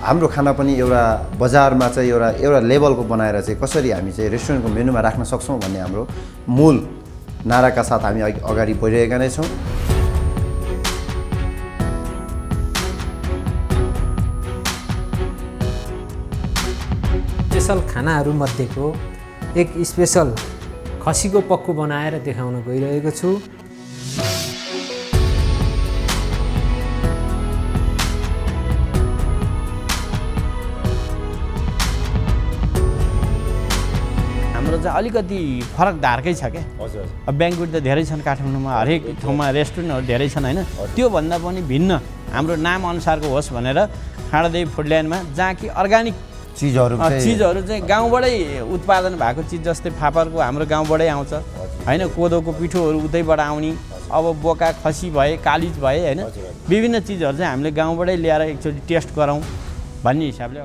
हाम्रो खाना पनि एउटा बजारमा चाहिँ एउटा लेभलको बनाएर चाहिँ कसरी हामी चाहिँ रेस्टुरेन्टको मेनुमा राख्न सक्छौँ भन्ने हाम्रो मूल नाराका साथ हामी अगाडि बढिरहेका नै छौँ। स्पेशल खानाहरू मध्येको एक स्पेशल खसीको पक्कु बनाएर देखाउन गइरहेको छु। हाम्रो चाहिँ अलिकति फरक धारकै छ क्या। अब ब्याङ्कुट त धेरै छन् काठमाडौँमा, हरेक ठाउँमा रेस्टुरेन्टहरू धेरै छन् होइन। त्योभन्दा पनि भिन्न हाम्रो नाम अनुसारको होस् भनेर खाँडादेवी फुडल्यान्डमा जहाँ कि अर्ग्यानिक चिजहरू चाहिँ गाउँबाटै उत्पादन भएको चिज जस्तै फापरको हाम्रो गाउँबाटै आउँछ होइन। कोदोको पिठोहरू उतैबाट आउने, अब बोका खसी भए कालिज भए होइन, विभिन्न चिजहरू चाहिँ हामीले गाउँबाटै ल्याएर एकचोटि टेस्ट गरौँ भन्ने हिसाबले